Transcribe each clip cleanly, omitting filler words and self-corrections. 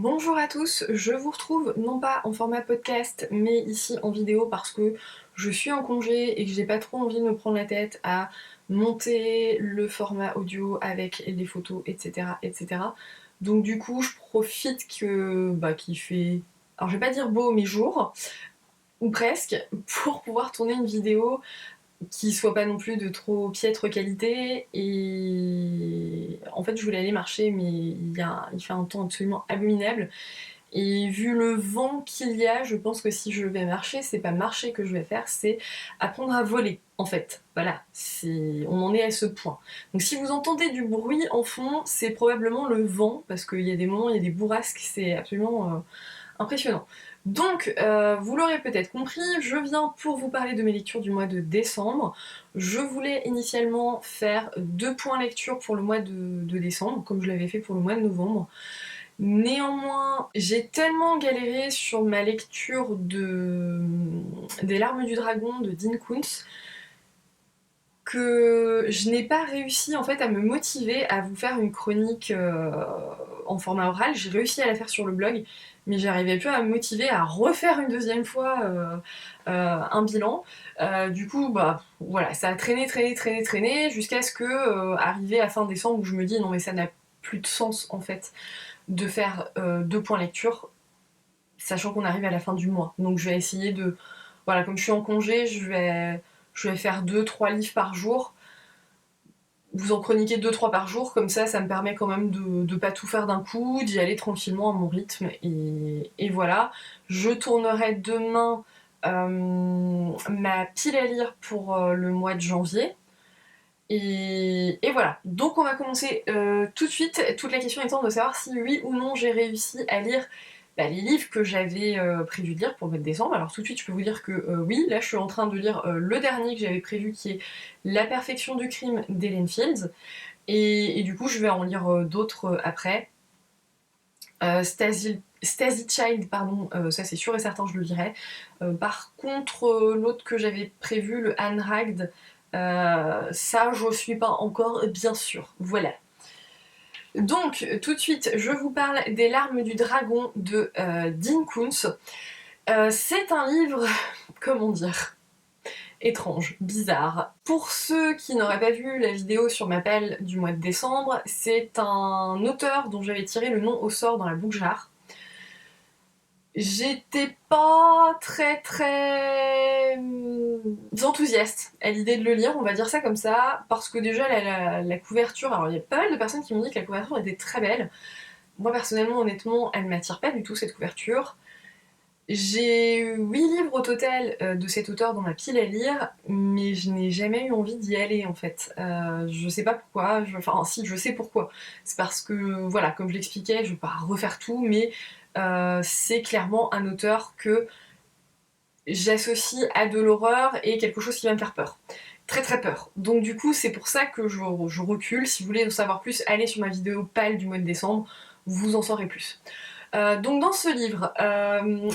Bonjour à tous, je vous retrouve non pas en format podcast mais ici en vidéo parce que je suis en congé et que j'ai pas trop envie de me prendre la tête à monter le format audio avec les photos etc etc. Donc du coup je profite qu'il fait, alors je vais pas dire beau mais jour, ou presque, pour pouvoir tourner une vidéo qui soit pas non plus de trop piètre qualité. Et en fait je voulais aller marcher mais il fait un temps absolument abominable. Et vu le vent qu'il y a, je pense que si je vais marcher, c'est pas marcher que je vais faire, c'est apprendre à voler, en fait. Voilà, on en est à ce point. Donc si vous entendez du bruit en fond, c'est probablement le vent, parce qu'il y a des moments, il y a des bourrasques, c'est absolument impressionnant. Donc, vous l'aurez peut-être compris, je viens pour vous parler de mes lectures du mois de décembre. Je voulais initialement faire 2 points lecture pour le mois de décembre, comme je l'avais fait pour le mois de novembre. Néanmoins, j'ai tellement galéré sur ma lecture des Larmes du Dragon de Dean Koontz que je n'ai pas réussi en fait à me motiver à vous faire une chronique en format oral. J'ai réussi à la faire sur le blog, mais j'arrivais plus à me motiver à refaire une deuxième fois un bilan. Du coup, bah voilà, ça a traîné jusqu'à ce que arrivé à fin décembre où je me dis non mais ça n'a plus de sens en fait de faire 2 points lecture, sachant qu'on arrive à la fin du mois. Donc je vais essayer de... Voilà, comme je suis en congé, je vais faire 2-3 livres par jour. Vous en chroniquez 2-3 par jour, comme ça me permet quand même de pas tout faire d'un coup, d'y aller tranquillement à mon rythme. Et voilà. Je tournerai demain ma pile à lire pour le mois de janvier. Et voilà, donc on va commencer tout de suite, toute la question étant de savoir si oui ou non j'ai réussi à lire les livres que j'avais prévu de lire pour le mois de décembre. Alors tout de suite je peux vous dire que oui, là je suis en train de lire le dernier que j'avais prévu qui est La perfection du crime d'Helen Fields, et du coup je vais en lire d'autres après. Stasi Child, pardon, ça c'est sûr et certain je le lirai. Par contre l'autre que j'avais prévu, le Anne Ragd, ça, je suis pas encore bien sûre. Voilà. Donc, tout de suite, je vous parle des Larmes du Dragon de Dean Koontz. C'est un livre, comment dire, étrange, bizarre. Pour ceux qui n'auraient pas vu la vidéo sur ma pelle du mois de décembre, c'est un auteur dont j'avais tiré le nom au sort dans la boucle jar. J'étais pas très enthousiaste à l'idée de le lire, on va dire ça comme ça, parce que déjà la couverture, alors il y a pas mal de personnes qui m'ont dit que la couverture était très belle. Moi personnellement, honnêtement, elle m'attire pas du tout cette couverture. J'ai eu 8 livres au total de cet auteur dans ma pile à lire, mais je n'ai jamais eu envie d'y aller en fait. Je sais pas pourquoi, enfin si, je sais pourquoi. C'est parce que, voilà, comme je l'expliquais, je vais pas refaire tout, mais c'est clairement un auteur que j'associe à de l'horreur et quelque chose qui va me faire peur. Très peur. Donc du coup, c'est pour ça que je recule. Si vous voulez en savoir plus, allez sur ma vidéo pâle du mois de décembre, vous en saurez plus. Donc dans ce livre,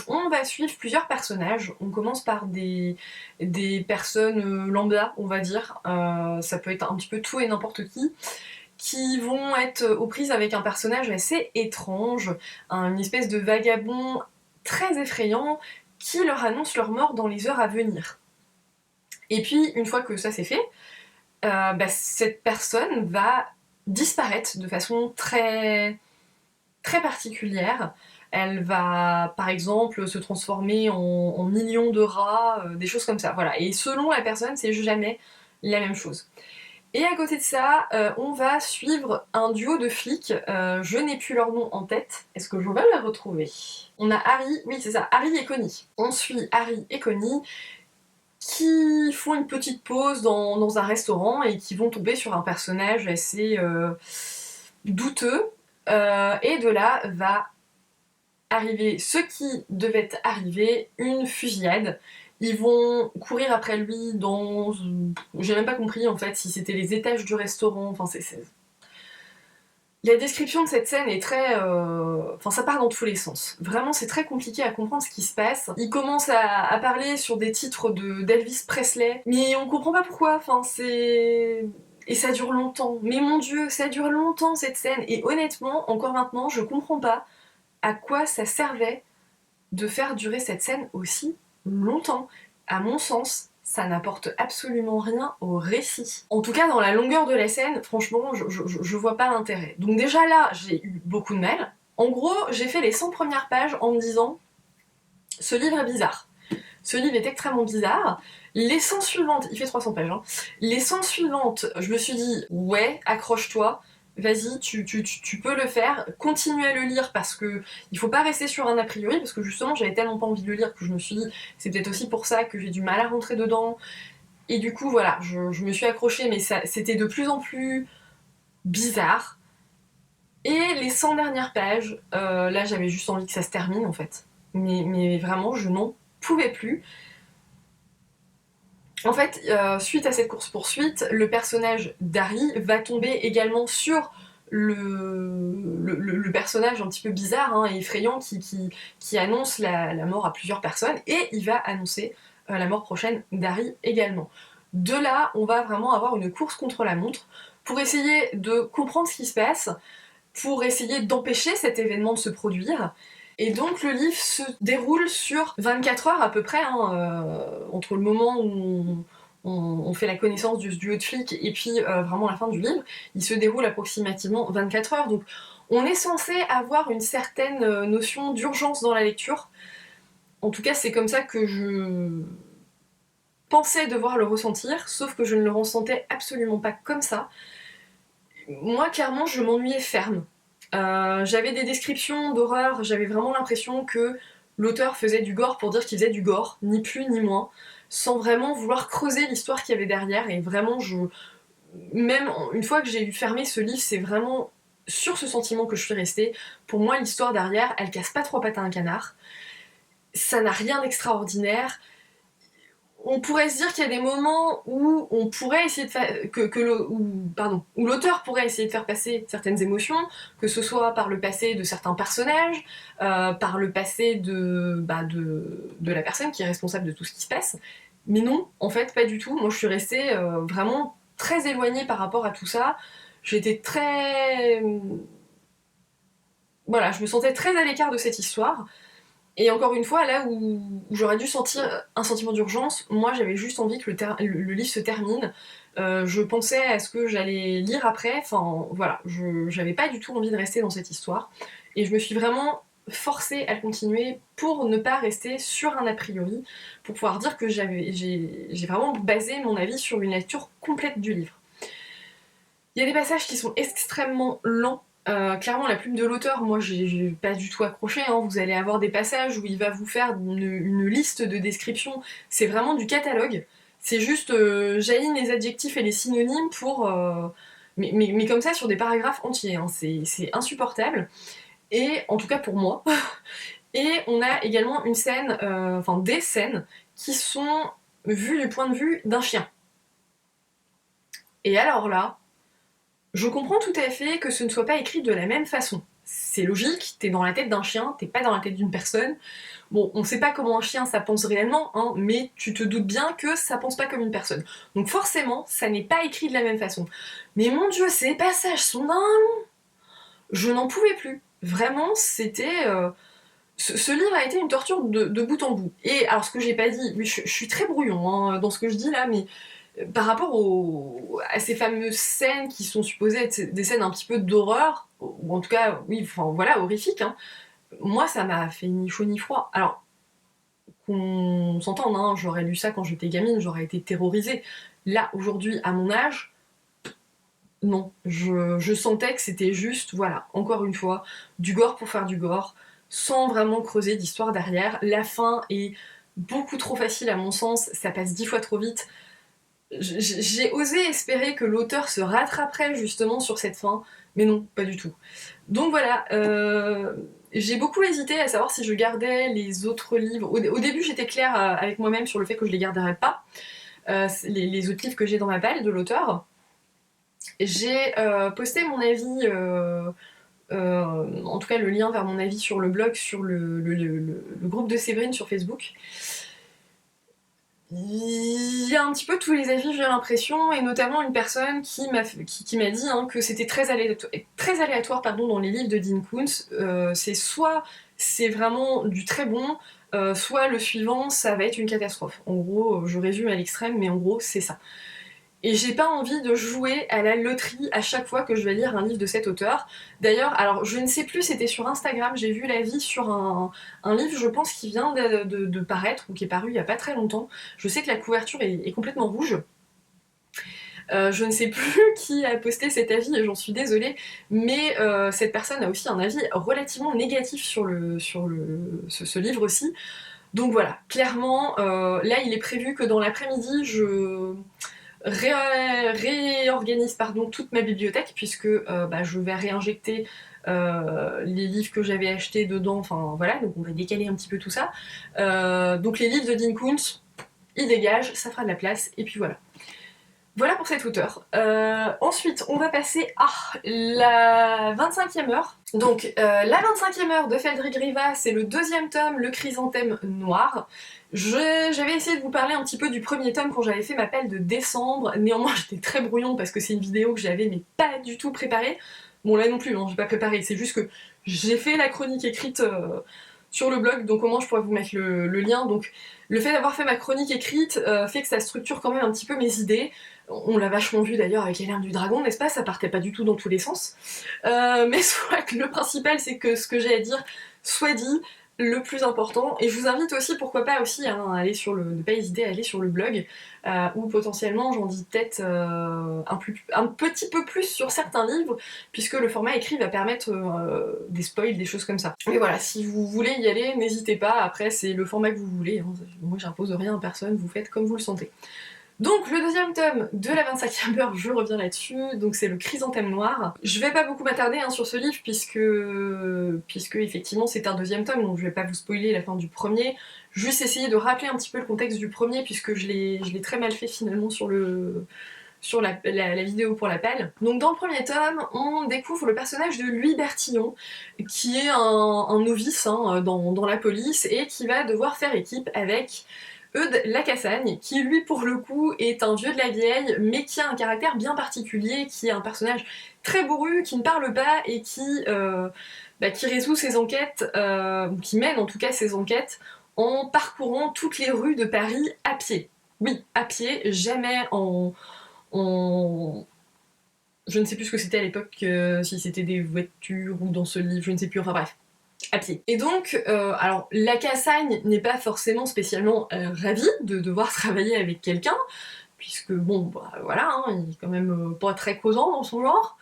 on va suivre plusieurs personnages. On commence par des personnes lambda, on va dire. Ça peut être un petit peu tout et n'importe qui vont être aux prises avec un personnage assez étrange, une espèce de vagabond très effrayant qui leur annonce leur mort dans les heures à venir. Et puis, une fois que ça c'est fait, cette personne va disparaître de façon très particulière. Elle va, par exemple, se transformer en millions de rats, des choses comme ça. Voilà. Et selon la personne, c'est jamais la même chose. Et à côté de ça, on va suivre un duo de flics, je n'ai plus leur nom en tête, est-ce que je vais les retrouver? On a Harry, oui c'est ça, Harry et Connie. On suit Harry et Connie qui font une petite pause dans un restaurant et qui vont tomber sur un personnage assez douteux, et de là va arriver ce qui devait arriver, une fusillade. Ils vont courir après lui dans... J'ai même pas compris en fait si c'était les étages du restaurant, enfin c'est... La description de cette scène est très... Enfin ça part dans tous les sens. Vraiment c'est très compliqué à comprendre ce qui se passe. Il commence à parler sur des titres d'Elvis Presley, mais on comprend pas pourquoi, enfin c'est... Et ça dure longtemps. Mais mon dieu, ça dure longtemps cette scène. Et honnêtement, encore maintenant, je comprends pas à quoi ça servait de faire durer cette scène aussi longtemps. À mon sens, ça n'apporte absolument rien au récit. En tout cas, dans la longueur de la scène, franchement, je vois pas l'intérêt. Donc déjà là, j'ai eu beaucoup de mal. En gros, j'ai fait les 100 premières pages en me disant « Ce livre est bizarre ». Ce livre est extrêmement bizarre. Les 100 suivantes, il fait 300 pages, hein. Les 100 suivantes, je me suis dit « Ouais, accroche-toi ». Vas-y, tu peux le faire, continue à le lire parce que il faut pas rester sur un a priori, parce que justement j'avais tellement pas envie de le lire que je me suis dit c'est peut-être aussi pour ça que j'ai du mal à rentrer dedans. Et du coup voilà, je me suis accrochée, mais c'était de plus en plus bizarre. Et les 100 dernières pages, là j'avais juste envie que ça se termine en fait. Mais vraiment, je n'en pouvais plus. En fait, suite à cette course-poursuite, le personnage d'Harry va tomber également sur le personnage un petit peu bizarre hein, et effrayant qui annonce la mort à plusieurs personnes, et il va annoncer la mort prochaine d'Harry également. De là, on va vraiment avoir une course contre la montre pour essayer de comprendre ce qui se passe, pour essayer d'empêcher cet événement de se produire. Et donc le livre se déroule sur 24 heures à peu près, hein, entre le moment où on fait la connaissance du duo de flics et puis vraiment la fin du livre, il se déroule approximativement 24 heures. Donc on est censé avoir une certaine notion d'urgence dans la lecture. En tout cas, c'est comme ça que je pensais devoir le ressentir, sauf que je ne le ressentais absolument pas comme ça. Moi, clairement, je m'ennuyais ferme. J'avais des descriptions d'horreur, j'avais vraiment l'impression que l'auteur faisait du gore pour dire qu'il faisait du gore, ni plus ni moins, sans vraiment vouloir creuser l'histoire qu'il y avait derrière, et vraiment, même une fois que j'ai fermé ce livre, c'est vraiment sur ce sentiment que je suis restée. Pour moi, l'histoire derrière, elle casse pas trois pattes à un canard, ça n'a rien d'extraordinaire. On pourrait se dire qu'il y a des moments où on pourrait essayer de faire où l'auteur pourrait essayer de faire passer certaines émotions, que ce soit par le passé de certains personnages, par le passé de la personne qui est responsable de tout ce qui se passe. Mais non, en fait, pas du tout. Moi, je suis restée vraiment très éloignée par rapport à tout ça. J'étais très... Voilà, je me sentais très à l'écart de cette histoire. Et encore une fois, là où j'aurais dû sentir un sentiment d'urgence, moi j'avais juste envie que le livre se termine. Je pensais à ce que j'allais lire après, enfin voilà, j'avais pas du tout envie de rester dans cette histoire. Et je me suis vraiment forcée à le continuer pour ne pas rester sur un a priori, pour pouvoir dire que j'ai vraiment basé mon avis sur une lecture complète du livre. Il y a des passages qui sont extrêmement lents. Clairement, la plume de l'auteur, moi j'ai pas du tout accroché, hein. Vous allez avoir des passages où il va vous faire une liste de descriptions, c'est vraiment du catalogue. C'est juste j'aligne les adjectifs et les synonymes pour. Mais comme ça sur des paragraphes entiers, hein. C'est insupportable. Et en tout cas pour moi. Et on a également une scène, enfin des scènes, qui sont vues du point de vue d'un chien. Et alors là. Je comprends tout à fait que ce ne soit pas écrit de la même façon. C'est logique, t'es dans la tête d'un chien, t'es pas dans la tête d'une personne. Bon, on sait pas comment un chien ça pense réellement, hein, mais tu te doutes bien que ça pense pas comme une personne. Donc forcément, ça n'est pas écrit de la même façon. Mais mon dieu, ces passages sont d'un long. Je n'en pouvais plus. Vraiment, c'était... Ce livre a été une torture de bout en bout. Et alors ce que j'ai pas dit, oui, je suis très brouillon hein, dans ce que je dis là, mais par rapport à ces fameuses scènes qui sont supposées être des scènes un petit peu d'horreur, ou en tout cas, oui, enfin voilà, horrifiques, hein, moi ça m'a fait ni chaud ni froid. Alors, qu'on s'entende, hein, j'aurais lu ça quand j'étais gamine, j'aurais été terrorisée. Là, aujourd'hui, à mon âge, non, je sentais que c'était juste, voilà, encore une fois, du gore pour faire du gore, sans vraiment creuser d'histoire derrière. La fin est beaucoup trop facile à mon sens, ça passe 10 fois trop vite. J'ai osé espérer que l'auteur se rattraperait justement sur cette fin, mais non, pas du tout. Donc voilà, j'ai beaucoup hésité à savoir si je gardais les autres livres. Au début, j'étais claire avec moi-même sur le fait que je les garderais pas, les autres livres que j'ai dans ma palle de l'auteur. J'ai posté mon avis, en tout cas le lien vers mon avis sur le blog, sur le groupe de Séverine sur Facebook. Il y a un petit peu tous les avis, j'ai l'impression, et notamment une personne qui m'a dit hein, que c'était très aléatoire pardon, dans les livres de Dean Koontz. C'est soit c'est vraiment du très bon, soit le suivant ça va être une catastrophe. En gros, je résume à l'extrême, mais en gros c'est ça. Et j'ai pas envie de jouer à la loterie à chaque fois que je vais lire un livre de cet auteur. D'ailleurs, alors je ne sais plus, c'était sur Instagram, j'ai vu l'avis sur un livre, je pense, qui vient de paraître, ou qui est paru il y a pas très longtemps. Je sais que la couverture est complètement rouge. Je ne sais plus qui a posté cet avis et j'en suis désolée, mais cette personne a aussi un avis relativement négatif sur ce livre aussi. Donc voilà, clairement, là il est prévu que dans l'après-midi, je réorganise pardon, toute ma bibliothèque puisque je vais réinjecter les livres que j'avais achetés dedans, enfin voilà, donc on va décaler un petit peu tout ça. Donc les livres de Dean Koontz, ils dégagent, ça fera de la place, et puis voilà. Voilà pour cet auteur. Ensuite, on va passer à la 25e heure. Donc, la 25e heure de Feldrig Riva, c'est le deuxième tome, le chrysanthème noir. J'avais essayé de vous parler un petit peu du premier tome quand j'avais fait ma pelle de décembre. Néanmoins, j'étais très brouillon parce que c'est une vidéo que j'avais mais pas du tout préparée. Bon, là non plus, hein, j'ai pas préparé. C'est juste que j'ai fait la chronique écrite sur le blog, donc au moins je pourrais vous mettre le lien. Donc, le fait d'avoir fait ma chronique écrite fait que ça structure quand même un petit peu mes idées. On l'a vachement vu d'ailleurs avec les larmes du dragon, n'est-ce pas? Ça partait pas du tout dans tous les sens. Mais soit le principal, c'est que ce que j'ai à dire soit dit, le plus important. Et je vous invite aussi, pourquoi pas aussi, hein, à aller sur ne pas hésiter à aller sur le blog, où potentiellement j'en dis peut-être un petit peu plus sur certains livres, puisque le format écrit va permettre des spoils, des choses comme ça. Mais voilà, si vous voulez y aller, n'hésitez pas. Après, c'est le format que vous voulez. Hein. Moi, j'impose rien à personne, vous faites comme vous le sentez. Donc le deuxième tome de la 25e heure, je reviens là-dessus, donc c'est le chrysanthème noir. Je vais pas beaucoup m'attarder hein, sur ce livre puisque effectivement c'est un deuxième tome, donc je vais pas vous spoiler la fin du premier. Juste essayer de rappeler un petit peu le contexte du premier puisque je l'ai très mal fait finalement sur la vidéo pour l'appel. Donc dans le premier tome, on découvre le personnage de Louis Bertillon, qui est un novice hein, dans la police et qui va devoir faire équipe avec Eudes Lacassagne, qui lui pour le coup est un vieux de la vieille, mais qui a un caractère bien particulier, qui est un personnage très bourru, qui ne parle pas et qui résout ses enquêtes, ou qui mène en tout cas ses enquêtes, en parcourant toutes les rues de Paris à pied. Oui, à pied, jamais en... Je ne sais plus ce que c'était à l'époque, si c'était des voitures ou dans ce livre, je ne sais plus, enfin bref. À pied. Et donc, alors Lacassagne n'est pas forcément spécialement ravi de devoir travailler avec quelqu'un, puisque bon, bah, voilà, hein, il est quand même pas très causant dans son genre.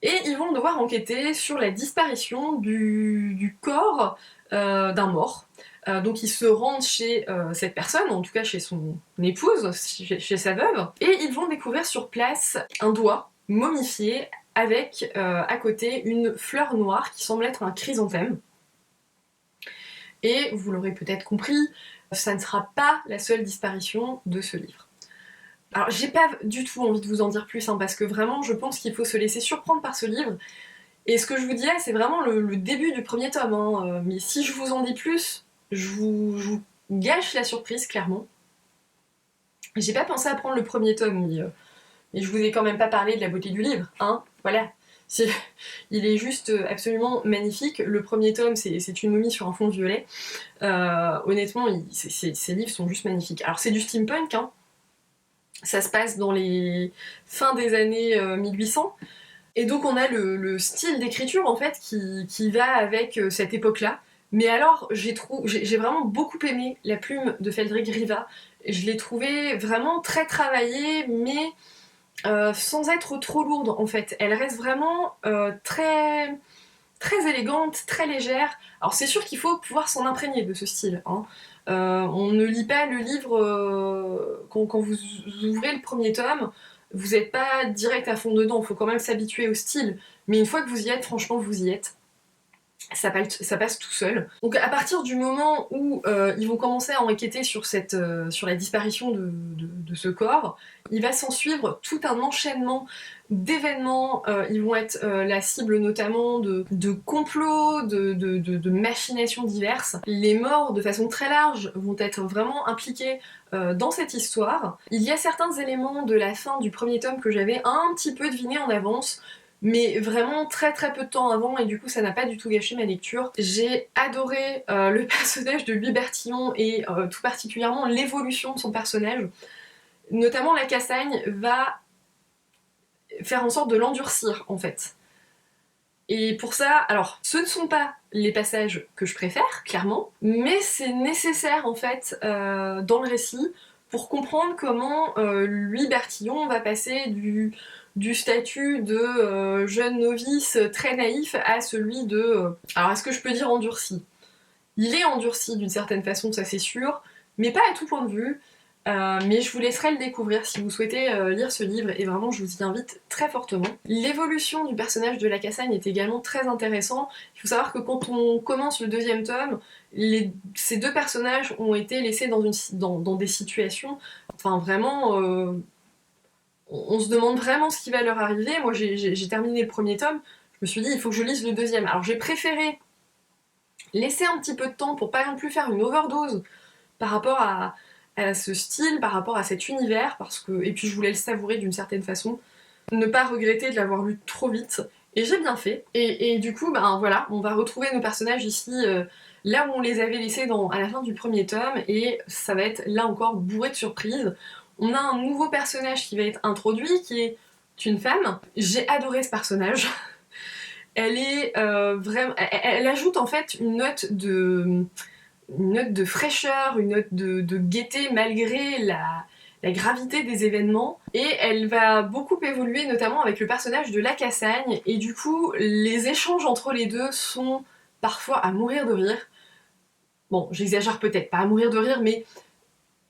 Et ils vont devoir enquêter sur la disparition du corps d'un mort. Donc ils se rendent chez cette personne, en tout cas chez son épouse, chez sa veuve, et ils vont découvrir sur place un doigt momifié avec à côté une fleur noire qui semble être un chrysanthème. Et vous l'aurez peut-être compris, ça ne sera pas la seule disparition de ce livre. Alors j'ai pas du tout envie de vous en dire plus, hein, parce que vraiment je pense qu'il faut se laisser surprendre par ce livre. Et ce que je vous dis là, c'est vraiment le début du premier tome, hein. Mais si je vous en dis plus, je vous gâche la surprise, clairement. J'ai pas pensé à prendre le premier tome, mais je vous ai quand même pas parlé de la beauté du livre, hein, voilà. Il est juste absolument magnifique. Le premier tome, c'est une momie sur un fond violet. Honnêtement, ces livres sont juste magnifiques. Alors c'est du steampunk, hein. Ça se passe dans les fins des années 1800. Et donc on a le style d'écriture en fait qui va avec cette époque-là. Mais alors j'ai vraiment beaucoup aimé la plume de Feldrig Riva. Je l'ai trouvée vraiment très travaillée, mais sans être trop lourde en fait. Elle reste vraiment très, très élégante, très légère. Alors c'est sûr qu'il faut pouvoir s'en imprégner de ce style, hein. On ne lit pas le livre quand vous ouvrez le premier tome, vous n'êtes pas direct à fond dedans, il faut quand même s'habituer au style. Mais une fois que vous y êtes, franchement vous y êtes. ça passe tout seul. Donc à partir du moment où ils vont commencer à enquêter sur la disparition de ce corps, il va s'en suivre tout un enchaînement d'événements. Ils vont être la cible notamment de complots, de machinations diverses. Les morts, de façon très large, vont être vraiment impliqués dans cette histoire. Il y a certains éléments de la fin du premier tome que j'avais un petit peu devinés en avance, mais vraiment très très peu de temps avant, et du coup ça n'a pas du tout gâché ma lecture. J'ai adoré le personnage de Louis Bertillon et tout particulièrement l'évolution de son personnage. Notamment la Cassagne va faire en sorte de l'endurcir en fait. Et pour ça, alors ce ne sont pas les passages que je préfère, clairement, mais c'est nécessaire en fait dans le récit pour comprendre comment Louis Bertillon va passer du statut de jeune novice très naïf à celui de... alors est-ce que je peux dire endurci? Il est endurci d'une certaine façon, ça c'est sûr, mais pas à tout point de vue. Mais je vous laisserai le découvrir si vous souhaitez lire ce livre, et vraiment je vous y invite très fortement. L'évolution du personnage de la Cassagne est également très intéressant. Il faut savoir que quand on commence le deuxième tome, ces deux personnages ont été laissés dans des situations, enfin vraiment... on se demande vraiment ce qui va leur arriver. Moi j'ai terminé le premier tome, je me suis dit il faut que je lise le deuxième. Alors j'ai préféré laisser un petit peu de temps pour pas non plus faire une overdose par rapport à ce style, par rapport à cet univers, parce que... et puis je voulais le savourer d'une certaine façon, ne pas regretter de l'avoir lu trop vite, et j'ai bien fait. Et du coup, ben voilà, on va retrouver nos personnages ici, là où on les avait laissés à la fin du premier tome, et ça va être là encore bourré de surprises. On a un nouveau personnage qui va être introduit, qui est une femme. J'ai adoré ce personnage. Elle est vraiment... Elle ajoute en fait une note de fraîcheur, une note de gaieté malgré la gravité des événements, et elle va beaucoup évoluer notamment avec le personnage de la Cassagne, et du coup les échanges entre les deux sont parfois à mourir de rire. Bon, j'exagère peut-être, pas à mourir de rire, mais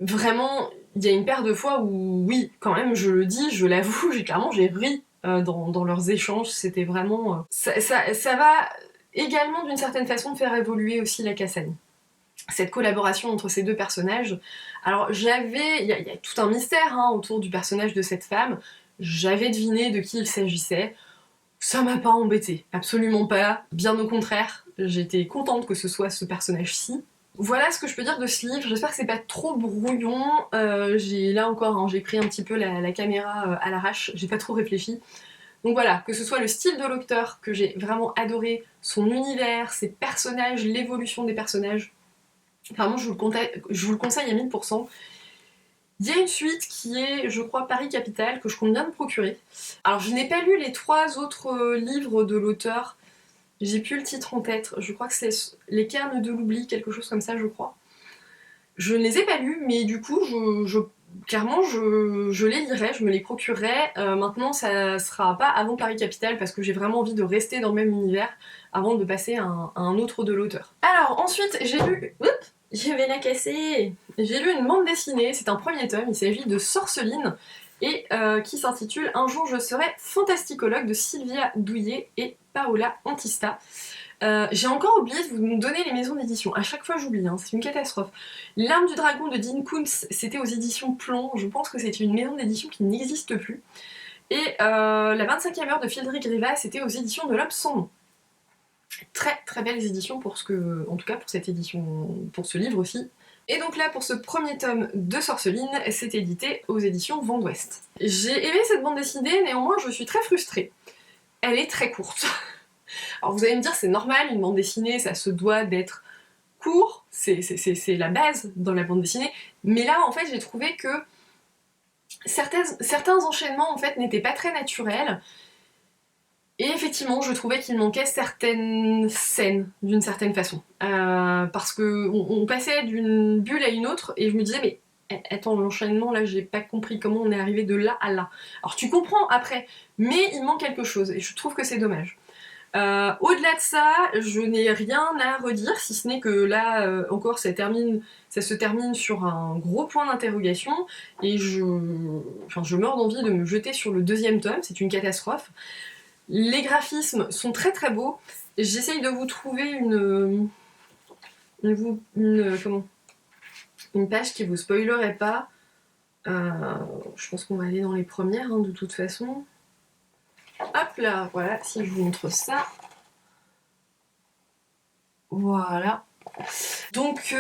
vraiment il y a une paire de fois où oui, quand même, je le dis, je l'avoue, j'ai ri dans leurs échanges, c'était vraiment... ça va également d'une certaine façon faire évoluer aussi la Cassagne, cette collaboration entre ces deux personnages. Alors il y a tout un mystère hein, autour du personnage de cette femme, j'avais deviné de qui il s'agissait, ça m'a pas embêté, absolument pas, bien au contraire, j'étais contente que ce soit ce personnage-ci. Voilà ce que je peux dire de ce livre, j'espère que c'est pas trop brouillon, là encore, hein, j'ai pris un petit peu la caméra à l'arrache, j'ai pas trop réfléchi. Donc voilà, que ce soit le style de l'auteur que j'ai vraiment adoré, son univers, ses personnages, l'évolution des personnages, vraiment, je vous le conseille à 1000%. Il y a une suite qui est, je crois, Paris Capitale, que je compte bien me procurer. Alors, je n'ai pas lu les 3 autres livres de l'auteur. J'ai plus le titre en tête. Je crois que c'est Les Cairns de l'oubli, quelque chose comme ça, je crois. Je ne les ai pas lus, mais du coup, clairement, je les lirai, je me les procurerai. Maintenant, ça sera pas avant Paris Capitale, parce que j'ai vraiment envie de rester dans le même univers avant de passer à un autre de l'auteur. Alors, ensuite, j'ai lu... Oups, je vais la casser. J'ai lu une bande dessinée, c'est un premier tome, il s'agit de Sorceline, et qui s'intitule Un jour je serai fantasticologue, de Sylvia Douillet et Paola Antista. J'ai encore oublié de vous donner les maisons d'édition, à chaque fois j'oublie, hein, c'est une catastrophe. L'Arme du Dragon de Dean Koontz, c'était aux éditions Plomb, je pense que c'est une maison d'édition qui n'existe plus. Et la 25e heure de Frédéric Rivas, c'était aux éditions de L'Homme sans nom. Très très belles éditions en tout cas pour cette édition, pour ce livre aussi. Et donc là, pour ce premier tome de Sorceline, c'est édité aux éditions Vent d'Ouest. J'ai aimé cette bande dessinée, néanmoins je suis très frustrée. Elle est très courte. Alors vous allez me dire, c'est normal, une bande dessinée, ça se doit d'être court, c'est la base dans la bande dessinée, mais là en fait j'ai trouvé que certains enchaînements en fait n'étaient pas très naturels, et effectivement je trouvais qu'il manquait certaines scènes d'une certaine façon, parce que on passait d'une bulle à une autre, et je me disais mais attends, l'enchaînement là j'ai pas compris comment on est arrivé de là à là. Alors tu comprends après, mais il manque quelque chose, et je trouve que c'est dommage. Au-delà de ça, je n'ai rien à redire, si ce n'est que là encore ça se termine sur un gros point d'interrogation, et je meurs d'envie de me jeter sur le deuxième tome, c'est une catastrophe. Les graphismes sont très très beaux. J'essaye de vous trouver une page qui vous spoilerait pas. Je pense qu'on va aller dans les premières hein, de toute façon. Hop là, voilà, si je vous montre ça. Voilà. Donc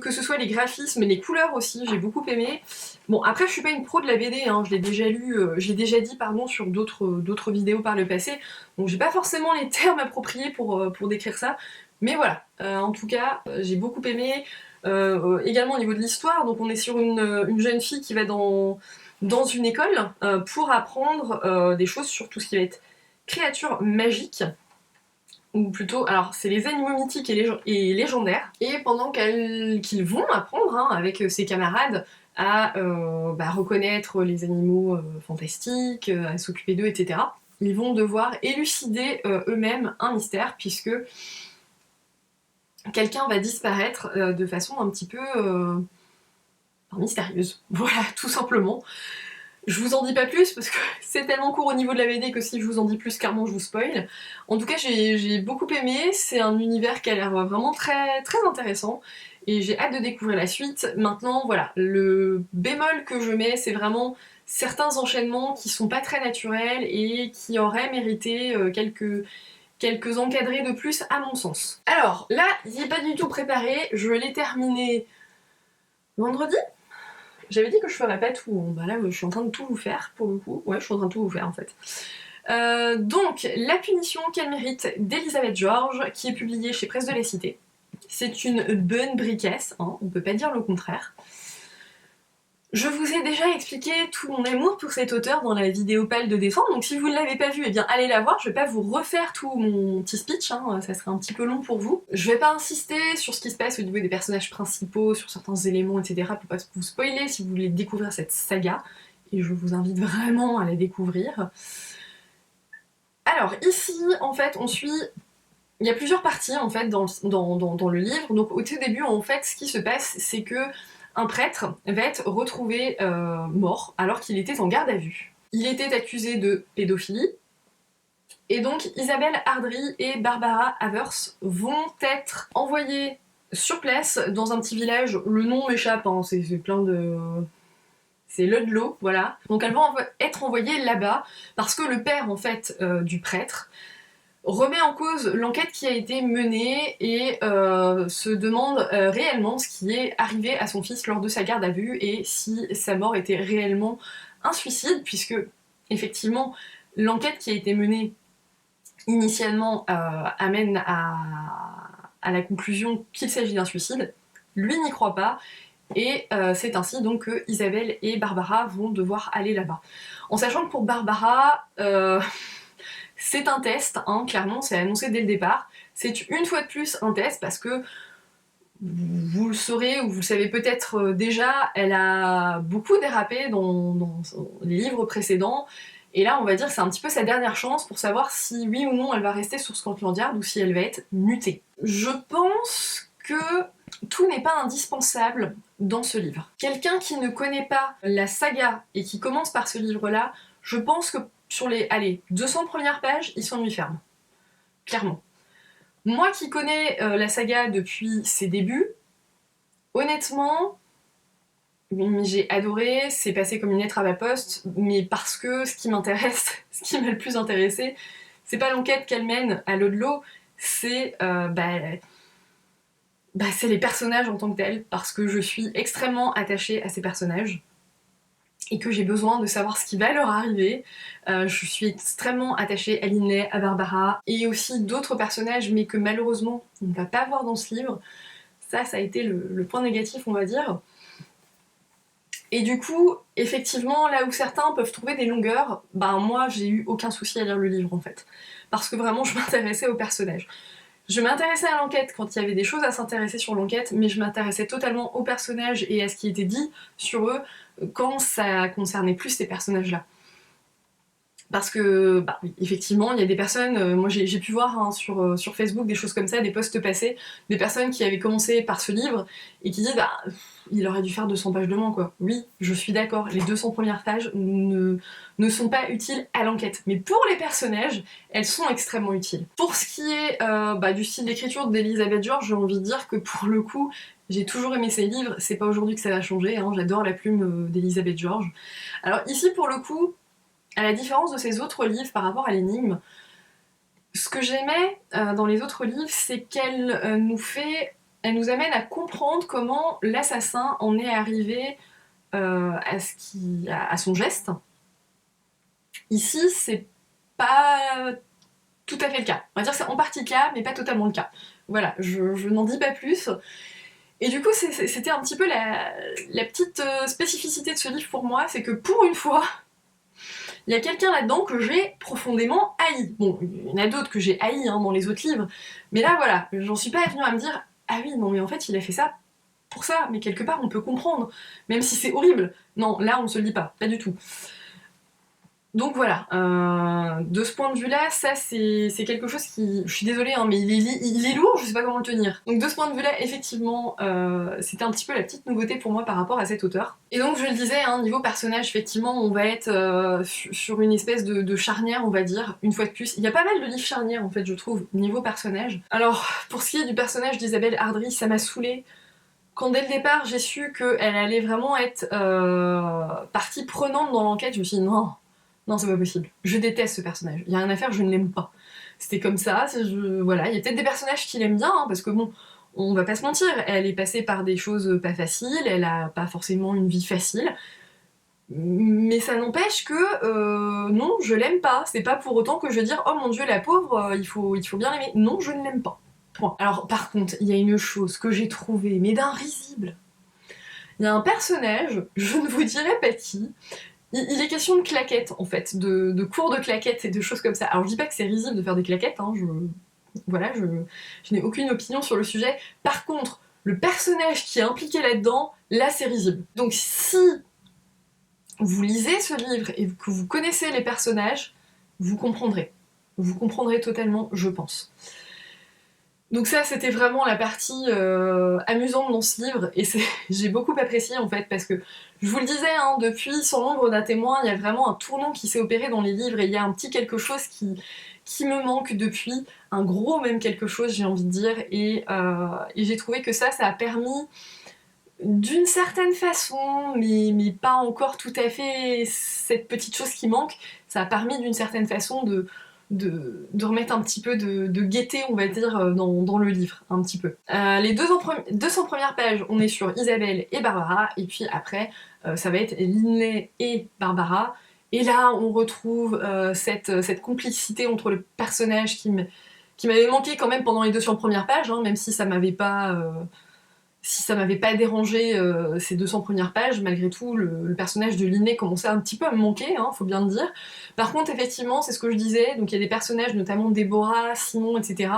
que ce soit les graphismes, les couleurs aussi, j'ai beaucoup aimé. Bon après je suis pas une pro de la BD, hein, je l'ai déjà lu, je l'ai déjà dit pardon sur d'autres vidéos par le passé, donc j'ai pas forcément les termes appropriés pour décrire ça, mais voilà, en tout cas j'ai beaucoup aimé. Également au niveau de l'histoire, donc on est sur une jeune fille qui va dans une école pour apprendre des choses sur tout ce qui va être créatures magiques ou plutôt, alors c'est les animaux mythiques et légendaires, et pendant qu'ils vont apprendre hein, avec ses camarades à reconnaître les animaux fantastiques, à s'occuper d'eux, etc., ils vont devoir élucider eux-mêmes un mystère, puisque quelqu'un va disparaître de façon un petit peu mystérieuse. Voilà, tout simplement. Je vous en dis pas plus parce que c'est tellement court au niveau de la BD que si je vous en dis plus, clairement je vous spoil. En tout cas, j'ai beaucoup aimé, c'est un univers qui a l'air vraiment très, très intéressant et j'ai hâte de découvrir la suite. Maintenant, voilà, le bémol que je mets, c'est vraiment certains enchaînements qui sont pas très naturels et qui auraient mérité quelques encadrés de plus à mon sens. Alors là, il n'est pas du tout préparé, je l'ai terminé vendredi. J'avais dit que je ferais pas tout, bah là je suis en train de tout vous faire pour le coup, ouais je suis en train de tout vous faire en fait. Donc, La punition qu'elle mérite d'Elisabeth George, qui est publiée chez Presse de la Cité. C'est une bonne briquesse, hein, on peut pas dire le contraire. Je vous ai déjà expliqué tout mon amour pour cet auteur dans la vidéo pâle de décembre, donc si vous ne l'avez pas vue, eh bien allez la voir, je vais pas vous refaire tout mon petit speech, hein, ça serait un petit peu long pour vous. Je vais pas insister sur ce qui se passe au niveau des personnages principaux, sur certains éléments, etc. pour pas vous spoiler si vous voulez découvrir cette saga, et je vous invite vraiment à la découvrir. Alors ici, en fait, on suit... Il y a plusieurs parties en fait dans le livre, donc au tout début en fait ce qui se passe c'est que un prêtre va être retrouvé mort alors qu'il était en garde à vue. Il était accusé de pédophilie, et donc Isabelle Ardry et Barbara Havers vont être envoyées sur place dans un petit village, le nom m'échappe, hein, c'est plein de... c'est Ludlow, voilà. Donc elles vont être envoyées là-bas parce que le père en fait du prêtre remet en cause l'enquête qui a été menée et se demande réellement ce qui est arrivé à son fils lors de sa garde à vue et si sa mort était réellement un suicide, puisque effectivement l'enquête qui a été menée initialement amène à la conclusion qu'il s'agit d'un suicide. Lui n'y croit pas et c'est ainsi donc que Isabelle et Barbara vont devoir aller là-bas. En sachant que pour Barbara... c'est un test, hein, clairement, c'est annoncé dès le départ. C'est une fois de plus un test parce que vous le saurez ou vous le savez peut-être déjà, elle a beaucoup dérapé dans les livres précédents. Et là, on va dire que c'est un petit peu sa dernière chance pour savoir si oui ou non elle va rester sur Scotland Yard ou si elle va être mutée. Je pense que tout n'est pas indispensable dans ce livre. Quelqu'un qui ne connaît pas la saga et qui commence par ce livre-là, je pense que sur les 200 premières pages, il s'ennuie ferme. Clairement. Moi qui connais la saga depuis ses débuts, honnêtement, j'ai adoré, c'est passé comme une lettre à ma poste, mais parce que ce qui m'intéresse, ce qui m'a le plus intéressé, c'est pas l'enquête qu'elle mène à Ludlow, c'est c'est les personnages en tant que tels, parce que je suis extrêmement attachée à ces personnages. Et que j'ai besoin de savoir ce qui va leur arriver. Je suis extrêmement attachée à Linley, à Barbara, et aussi d'autres personnages, mais que malheureusement on ne va pas voir dans ce livre. Ça a été le point négatif, on va dire. Et du coup, effectivement, là où certains peuvent trouver des longueurs, moi j'ai eu aucun souci à lire le livre en fait. Parce que vraiment je m'intéressais aux personnages. Je m'intéressais à l'enquête quand il y avait des choses à s'intéresser sur l'enquête, mais je m'intéressais totalement aux personnages et à ce qui était dit sur eux quand ça concernait plus ces personnages-là. Parce que, bah oui, effectivement, il y a des personnes, moi j'ai pu voir hein, sur Facebook des choses comme ça, des posts passés, des personnes qui avaient commencé par ce livre et qui disent bah il aurait dû faire 200 pages de moins quoi. Oui, je suis d'accord, les 200 premières pages ne sont pas utiles à l'enquête. Mais pour les personnages, elles sont extrêmement utiles. Pour ce qui est du style d'écriture d'Elizabeth George, j'ai envie de dire que pour le coup, j'ai toujours aimé ses livres, c'est pas aujourd'hui que ça va changer, hein, j'adore la plume d'Elizabeth George. Alors ici pour le coup, à la différence de ses autres livres par rapport à l'énigme, ce que j'aimais dans les autres livres, c'est qu'elle elle nous amène à comprendre comment l'assassin en est arrivé à son geste. Ici, c'est pas tout à fait le cas. On va dire que c'est en partie le cas, mais pas totalement le cas. Voilà, je n'en dis pas plus. Et du coup, c'était un petit peu la petite spécificité de ce livre pour moi, c'est que pour une fois, il y a quelqu'un là-dedans que j'ai profondément haï. Bon, il y en a d'autres que j'ai haï hein, dans les autres livres, mais là voilà, j'en suis pas venue à me dire ah oui, non mais en fait il a fait ça pour ça, mais quelque part on peut comprendre, même si c'est horrible. Non, là on se le dit pas du tout. Donc voilà, de ce point de vue-là, ça c'est quelque chose qui... Je suis désolée, hein, mais il est lourd, je sais pas comment le tenir. Donc de ce point de vue-là, effectivement, c'était un petit peu la petite nouveauté pour moi par rapport à cet auteur. Et donc je le disais, hein, niveau personnage, effectivement, on va être sur une espèce de charnière, on va dire, une fois de plus. Il y a pas mal de livres charnières, en fait, je trouve, niveau personnage. Alors, pour ce qui est du personnage d'Isabelle Ardry, ça m'a saoulée. Quand dès le départ, j'ai su qu'elle allait vraiment être partie prenante dans l'enquête, je me suis dit non, non, c'est pas possible. Je déteste ce personnage. Il y a rien à faire, je ne l'aime pas. C'était comme ça, voilà. Il y a peut-être des personnages qui l'aiment bien, hein, parce que bon, on va pas se mentir, elle est passée par des choses pas faciles, elle a pas forcément une vie facile, mais ça n'empêche que non, je l'aime pas. C'est pas pour autant que je vais dire oh mon dieu la pauvre, il faut bien l'aimer. Non, je ne l'aime pas. Point. Alors par contre, il y a une chose que j'ai trouvée, mais d'un risible. Il y a un personnage, je ne vous dirai pas qui, il est question de claquettes, en fait, de cours de claquettes et de choses comme ça. Alors je dis pas que c'est risible de faire des claquettes, hein, je n'ai aucune opinion sur le sujet. Par contre, le personnage qui est impliqué là-dedans, là c'est risible. Donc si vous lisez ce livre et que vous connaissez les personnages, vous comprendrez. Vous comprendrez totalement, je pense. Donc ça, c'était vraiment la partie amusante dans ce livre, et j'ai beaucoup apprécié en fait, parce que, je vous le disais, hein, depuis Sans l'ombre d'un témoin, il y a vraiment un tournant qui s'est opéré dans les livres, et il y a un petit quelque chose qui me manque depuis, un gros même quelque chose, j'ai envie de dire, et j'ai trouvé que ça a permis, d'une certaine façon, mais pas encore tout à fait cette petite chose qui manque, ça a permis d'une certaine façon de remettre un petit peu de gaieté, on va dire, dans le livre, un petit peu. Les 200 premières pages, on est sur Isabelle et Barbara, et puis après, ça va être Linley et Barbara, et là, on retrouve cette complicité entre le personnage qui m'avait manqué quand même pendant les 200 premières pages, hein, même si ça m'avait pas... si ça m'avait pas dérangé ces 200 premières pages, malgré tout, le personnage de Linné commençait un petit peu à me manquer, hein, faut bien le dire. Par contre, effectivement, c'est ce que je disais, donc il y a des personnages, notamment Déborah, Simon, etc.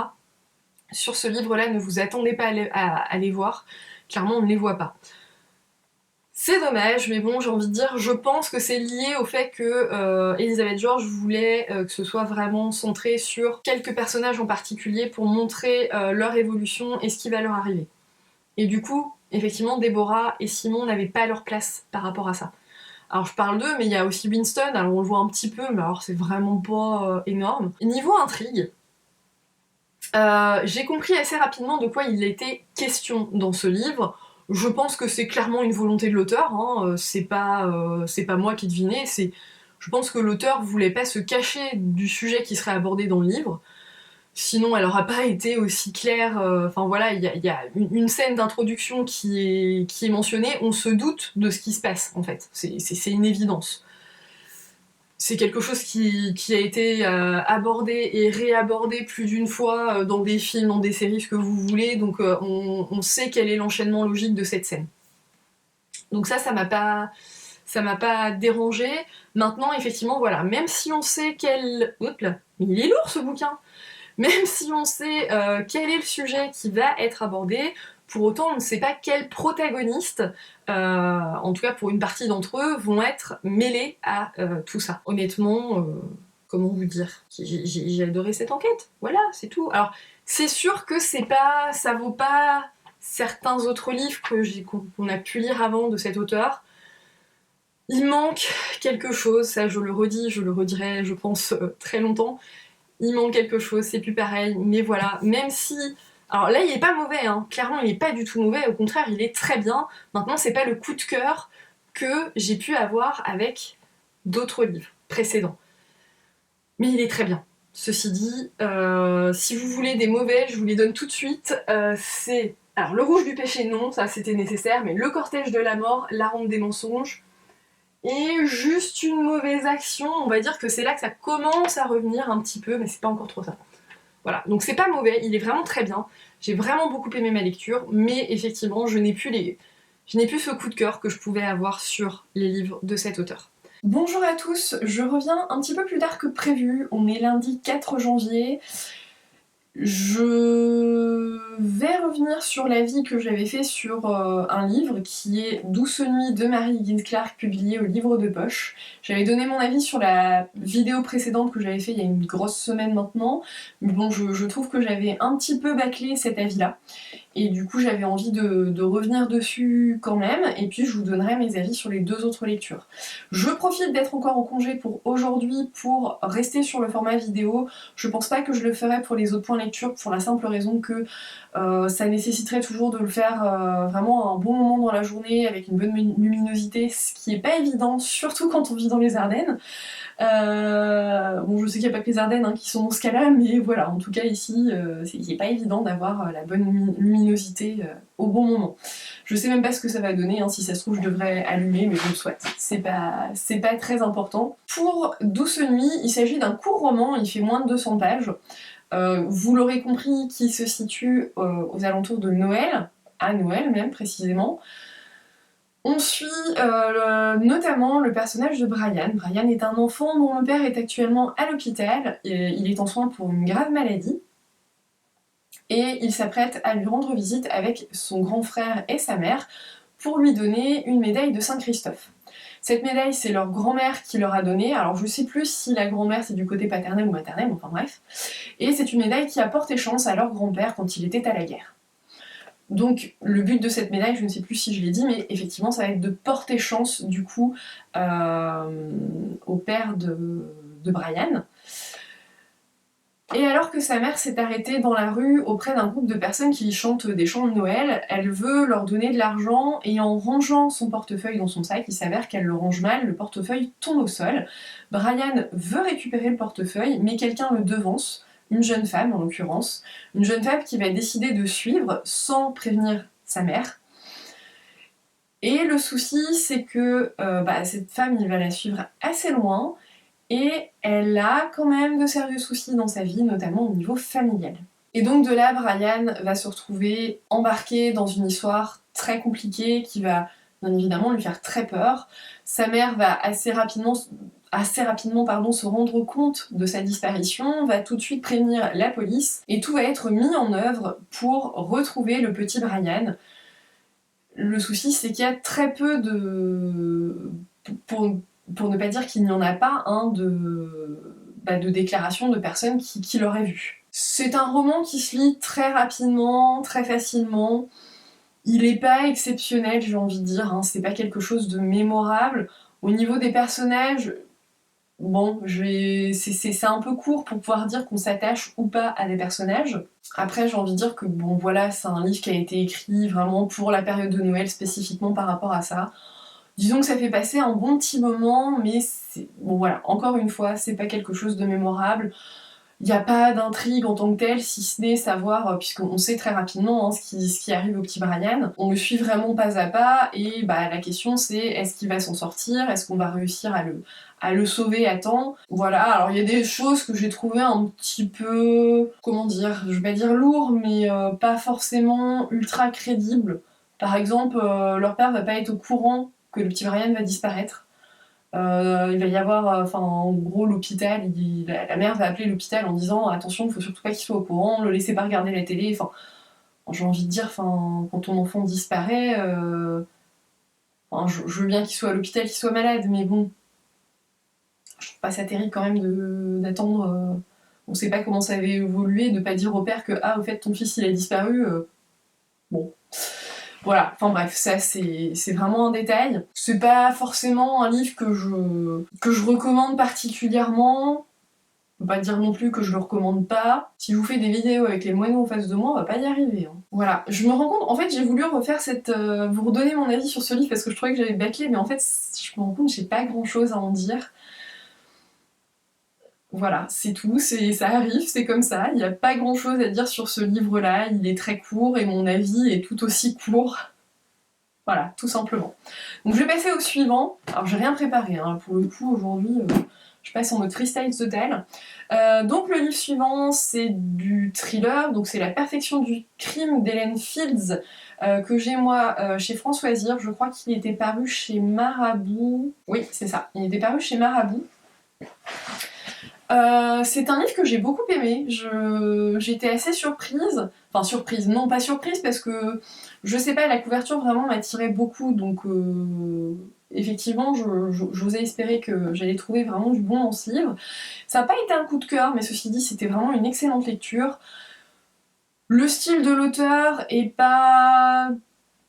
Sur ce livre-là, ne vous attendez pas à les voir, clairement on ne les voit pas. C'est dommage, mais bon, j'ai envie de dire, je pense que c'est lié au fait que Elizabeth George voulait que ce soit vraiment centré sur quelques personnages en particulier pour montrer leur évolution et ce qui va leur arriver. Et du coup, effectivement, Déborah et Simon n'avaient pas leur place par rapport à ça. Alors je parle d'eux, mais il y a aussi Winston, alors on le voit un petit peu, mais alors c'est vraiment pas énorme. Niveau intrigue, j'ai compris assez rapidement de quoi il était question dans ce livre. Je pense que c'est clairement une volonté de l'auteur, hein. C'est pas moi qui devinais, je pense que l'auteur voulait pas se cacher du sujet qui serait abordé dans le livre. Sinon, elle aura pas été aussi claire. Enfin voilà, il y a une scène d'introduction qui est mentionnée. On se doute de ce qui se passe en fait. C'est une évidence. C'est quelque chose qui a été abordé et réabordé plus d'une fois dans des films, dans des séries, ce que vous voulez. Donc on sait quel est l'enchaînement logique de cette scène. Donc ça m'a pas dérangé. Maintenant, effectivement, voilà, même si on sait quel... Oups là, mais il est lourd ce bouquin. Même si on sait quel est le sujet qui va être abordé, pour autant on ne sait pas quels protagonistes, en tout cas pour une partie d'entre eux, vont être mêlés à tout ça. Honnêtement, comment vous dire, j'ai adoré cette enquête, voilà, c'est tout. Alors, c'est sûr que ça vaut pas certains autres livres qu'on a pu lire avant de cet auteur. Il manque quelque chose, ça je le redis, je le redirai, je pense, très longtemps. Il manque quelque chose, c'est plus pareil, mais voilà, même si... Alors là, il est pas mauvais, hein. Clairement, il est pas du tout mauvais, au contraire, il est très bien. Maintenant, c'est pas le coup de cœur que j'ai pu avoir avec d'autres livres précédents. Mais il est très bien. Ceci dit, si vous voulez des mauvais, je vous les donne tout de suite. C'est... Alors, Le Rouge du Péché, non, ça c'était nécessaire, mais Le Cortège de la Mort, La Ronde des Mensonges, et Juste une mauvaise action, on va dire que c'est là que ça commence à revenir un petit peu, mais c'est pas encore trop ça. Voilà, donc c'est pas mauvais, il est vraiment très bien. J'ai vraiment beaucoup aimé ma lecture, mais effectivement, je n'ai plus ce coup de cœur que je pouvais avoir sur les livres de cet auteur. Bonjour à tous, je reviens un petit peu plus tard que prévu, on est lundi 4 janvier. Je vais revenir sur l'avis que j'avais fait sur un livre qui est Douce nuit de Mary Higgins Clark, publié au Livre de Poche. J'avais donné mon avis sur la vidéo précédente que j'avais fait il y a une grosse semaine maintenant, mais bon, je trouve que j'avais un petit peu bâclé cet avis-là. Et du coup, j'avais envie de revenir dessus quand même, et puis je vous donnerai mes avis sur les deux autres lectures. Je profite d'être encore en congé pour aujourd'hui pour rester sur le format vidéo. Je pense pas que je le ferai pour les autres points lecture, pour la simple raison que ça nécessiterait toujours de le faire vraiment à un bon moment dans la journée, avec une bonne luminosité, ce qui est pas évident, surtout quand on vit dans les Ardennes. Bon, je sais qu'il n'y a pas que les Ardennes qui sont dans ce cas-là, mais voilà, en tout cas ici, il n'est pas évident d'avoir la bonne luminosité au bon moment. Je sais même pas ce que ça va donner, si ça se trouve je devrais allumer, mais bon, soit, c'est pas très important. Pour Douce Nuit, il s'agit d'un court roman, il fait moins de 200 pages. Vous l'aurez compris, qui se situe aux alentours de Noël, à Noël même précisément. On suit notamment le personnage de Brian. Brian est un enfant dont le père est actuellement à l'hôpital, il est en soins pour une grave maladie, et il s'apprête à lui rendre visite avec son grand frère et sa mère pour lui donner une médaille de Saint-Christophe. Cette médaille, c'est leur grand-mère qui leur a donnée, alors je sais plus si la grand-mère c'est du côté paternel ou maternel, enfin bref, et c'est une médaille qui a porté chance à leur grand-père quand il était à la guerre. Donc le but de cette médaille, je ne sais plus si je l'ai dit, mais effectivement ça va être de porter chance du coup au père de Brian. Et alors que sa mère s'est arrêtée dans la rue auprès d'un groupe de personnes qui chantent des chants de Noël, elle veut leur donner de l'argent et en rangeant son portefeuille dans son sac, il s'avère qu'elle le range mal, le portefeuille tombe au sol. Brian veut récupérer le portefeuille, mais quelqu'un le devance, une jeune femme en l'occurrence, une jeune femme qui va décider de suivre sans prévenir sa mère. Et le souci, c'est que cette femme, il va la suivre assez loin, et elle a quand même de sérieux soucis dans sa vie, notamment au niveau familial. Et donc de là, Brian va se retrouver embarqué dans une histoire très compliquée qui va bien évidemment lui faire très peur. Sa mère va assez rapidement se rendre compte de sa disparition, va tout de suite prévenir la police, et tout va être mis en œuvre pour retrouver le petit Brian. Le souci, c'est qu'il y a très peu de... Pour ne pas dire qu'il n'y en a pas, de déclarations de personnes qui l'auraient vu. C'est un roman qui se lit très rapidement, très facilement. Il est pas exceptionnel, j'ai envie de dire, c'est pas quelque chose de mémorable. Au niveau des personnages, bon, c'est un peu court pour pouvoir dire qu'on s'attache ou pas à des personnages. Après, j'ai envie de dire que bon, voilà, c'est un livre qui a été écrit vraiment pour la période de Noël, spécifiquement par rapport à ça. Disons que ça fait passer un bon petit moment, mais bon voilà, encore une fois, c'est pas quelque chose de mémorable. Il n'y a pas d'intrigue en tant que telle, si ce n'est savoir, puisqu'on sait très rapidement ce qui arrive au petit Brian. On le suit vraiment pas à pas, et la question c'est est-ce qu'il va s'en sortir, est-ce qu'on va réussir à le sauver à temps. Voilà, alors il y a des choses que j'ai trouvées un petit peu, comment dire, je vais pas dire lourd, mais pas forcément ultra crédibles. Par exemple, leur père va pas être au courant que le petit Brian va disparaître. Il va y avoir, en gros, l'hôpital, la mère va appeler l'hôpital en disant attention, il faut surtout pas qu'il soit au courant, le laissez pas regarder la télé. J'ai envie de dire, quand ton enfant disparaît, je veux bien qu'il soit à l'hôpital, qu'il soit malade, mais bon, Je trouve pas ça terrible quand même d'attendre... on sait pas comment ça va évoluer, de pas dire au père que ah au fait ton fils il a disparu. Bon. Voilà, enfin bref, ça c'est vraiment un détail. C'est pas forcément un livre que je recommande particulièrement. On peut pas dire non plus que je le recommande pas. Si je vous fais des vidéos avec les moineaux en face de moi, on va pas y arriver. Hein. Voilà, je me rends compte, en fait j'ai voulu refaire vous redonner mon avis sur ce livre parce que je trouvais que j'avais bâclé, mais en fait je me rends compte que j'ai pas grand chose à en dire. Voilà, c'est tout, ça arrive, c'est comme ça, il n'y a pas grand chose à dire sur ce livre-là, il est très court et mon avis est tout aussi court. Voilà, tout simplement. Donc je vais passer au suivant. Alors j'ai rien préparé, hein. Pour le coup aujourd'hui je passe en mode freestyle total. Donc le livre suivant c'est du thriller, donc c'est La perfection du crime d'Hélène Fields, que j'ai moi chez France Loisirs. Je crois qu'il était paru chez Marabout. Oui, c'est ça, il était paru chez Marabout. C'est un livre que j'ai beaucoup aimé, j'étais assez surprise, enfin surprise, non pas surprise parce que je sais pas, la couverture vraiment m'attirait beaucoup donc effectivement j'osais espérer que j'allais trouver vraiment du bon dans ce livre. Ça n'a pas été un coup de cœur mais ceci dit c'était vraiment une excellente lecture. Le style de l'auteur est pas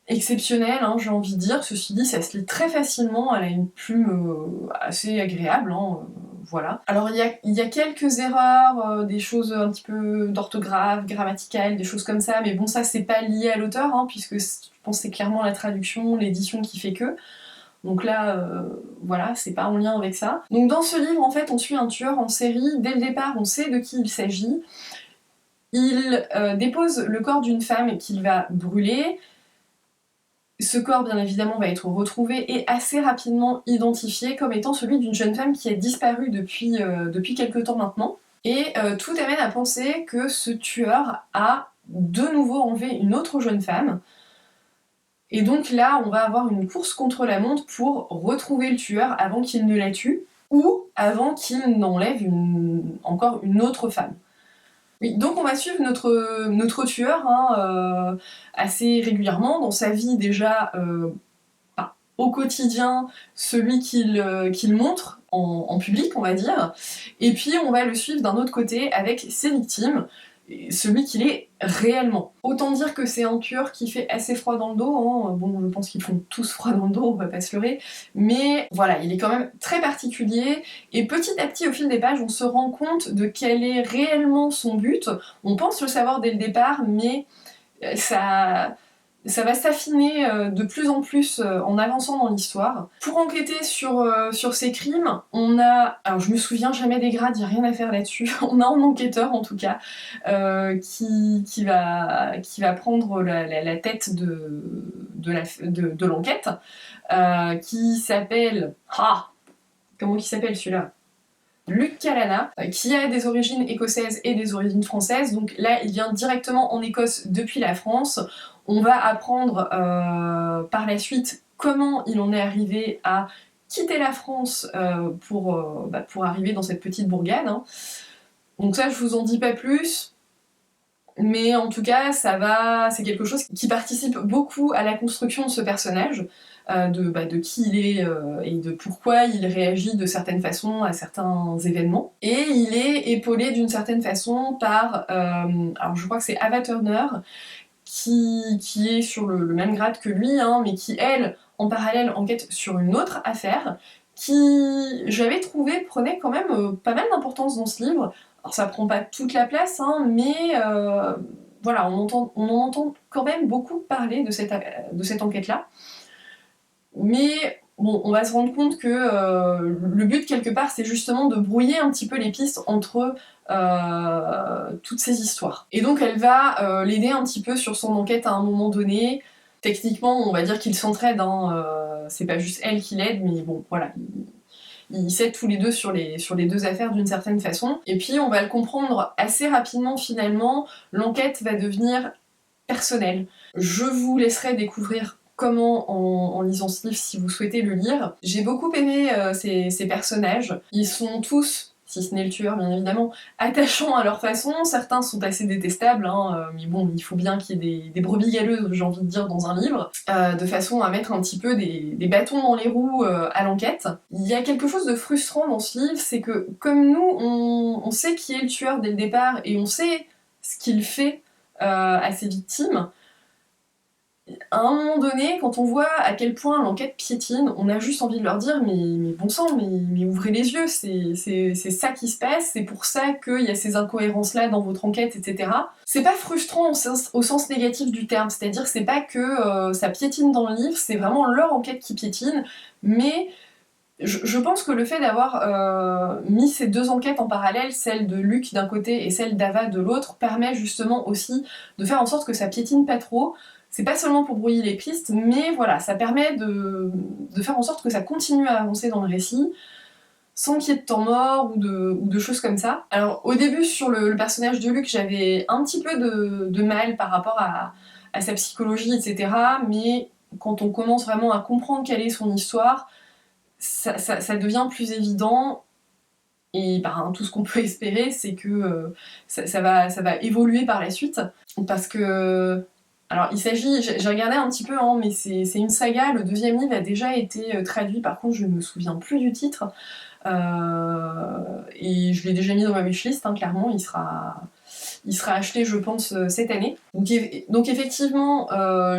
exceptionnel, hein, j'ai envie de dire, ceci dit ça se lit très facilement, elle a une plume assez agréable, hein, voilà. Alors il y a quelques erreurs, des choses un petit peu d'orthographe, grammaticales, des choses comme ça, mais bon ça c'est pas lié à l'auteur, hein, puisque je pense que c'est clairement la traduction, l'édition qui fait que. Donc là, voilà, c'est pas en lien avec ça. Donc dans ce livre, en fait, on suit un tueur en série. Dès le départ, on sait de qui il s'agit. Il dépose le corps d'une femme qu'il va brûler. Ce corps, bien évidemment, va être retrouvé et assez rapidement identifié comme étant celui d'une jeune femme qui a disparu depuis quelque temps maintenant. Et tout amène à penser que ce tueur a de nouveau enlevé une autre jeune femme. Et donc là, on va avoir une course contre la montre pour retrouver le tueur avant qu'il ne la tue, ou avant qu'il n'enlève encore une autre femme. Oui, donc on va suivre notre tueur hein, assez régulièrement dans sa vie déjà au quotidien, celui qu'il montre en public, on va dire, et puis on va le suivre d'un autre côté avec ses victimes, celui qu'il est réellement. Autant dire que c'est un tueur qui fait assez froid dans le dos, hein. Bon je pense qu'ils font tous froid dans le dos, on va pas se leurrer, mais voilà, il est quand même très particulier, et petit à petit au fil des pages on se rend compte de quel est réellement son but. On pense le savoir dès le départ, mais ça va s'affiner de plus en plus en avançant dans l'histoire. Pour enquêter sur ces crimes, on a... Alors je me souviens jamais des grades, y a rien à faire là-dessus. On a un enquêteur en tout cas qui va prendre la tête de l'enquête qui s'appelle... Ah, comment il s'appelle celui-là ? Luc Calana, qui a des origines écossaises et des origines françaises, donc là il vient directement en Écosse depuis la France. On va apprendre par la suite comment il en est arrivé à quitter la France pour arriver dans cette petite bourgade. Hein. Donc ça je vous en dis pas plus, mais en tout cas c'est quelque chose qui participe beaucoup à la construction de ce personnage. De qui il est et de pourquoi il réagit de certaines façons à certains événements. Et il est épaulé d'une certaine façon par, alors je crois que c'est Ava Turner, qui est sur le même grade que lui, hein, mais qui, elle, en parallèle, enquête sur une autre affaire, qui, j'avais trouvé, prenait quand même pas mal d'importance dans ce livre. Alors ça prend pas toute la place, hein, mais voilà, on en entend quand même beaucoup parler de cette enquête-là. Mais bon, on va se rendre compte que le but quelque part c'est justement de brouiller un petit peu les pistes entre toutes ces histoires. Et donc elle va l'aider un petit peu sur son enquête à un moment donné. Techniquement on va dire qu'ils s'entraident, hein, c'est pas juste elle qui l'aide, mais bon voilà. Ils s'aident tous les deux sur les deux affaires d'une certaine façon. Et puis on va le comprendre assez rapidement finalement, l'enquête va devenir personnelle. Je vous laisserai découvrir comment en lisant ce livre si vous souhaitez le lire. J'ai beaucoup aimé ces personnages. Ils sont tous si ce n'est le tueur bien évidemment, attachants à leur façon, certains sont assez détestables, hein, mais bon, il faut bien qu'il y ait des brebis galeuses, j'ai envie de dire, dans un livre, de façon à mettre un petit peu des bâtons dans les roues à l'enquête. Il y a quelque chose de frustrant dans ce livre, c'est que comme nous, on sait qui est le tueur dès le départ, et on sait ce qu'il fait à ses victimes, à un moment donné, quand on voit à quel point l'enquête piétine, on a juste envie de leur dire mais bon sang, mais ouvrez les yeux, c'est ça qui se passe, c'est pour ça qu'il y a ces incohérences-là dans votre enquête, etc. C'est pas frustrant au sens négatif du terme, c'est-à-dire c'est pas que ça piétine dans le livre, c'est vraiment leur enquête qui piétine, mais je pense que le fait d'avoir mis ces deux enquêtes en parallèle, celle de Luc d'un côté et celle d'Ava de l'autre, permet justement aussi de faire en sorte que ça piétine pas trop. C'est pas seulement pour brouiller les pistes, mais voilà, ça permet de faire en sorte que ça continue à avancer dans le récit, sans qu'il y ait de temps mort ou de choses comme ça. Alors au début, sur le personnage de Luc, j'avais un petit peu de mal par rapport à sa psychologie, etc. Mais quand on commence vraiment à comprendre quelle est son histoire, ça devient plus évident, et tout ce qu'on peut espérer, c'est que ça va évoluer par la suite, parce que... Alors il s'agit, j'ai regardé un petit peu, hein, mais c'est une saga, le deuxième livre a déjà été traduit, par contre je ne me souviens plus du titre, et je l'ai déjà mis dans ma wishlist, hein, clairement, il sera acheté je pense cette année. Donc effectivement,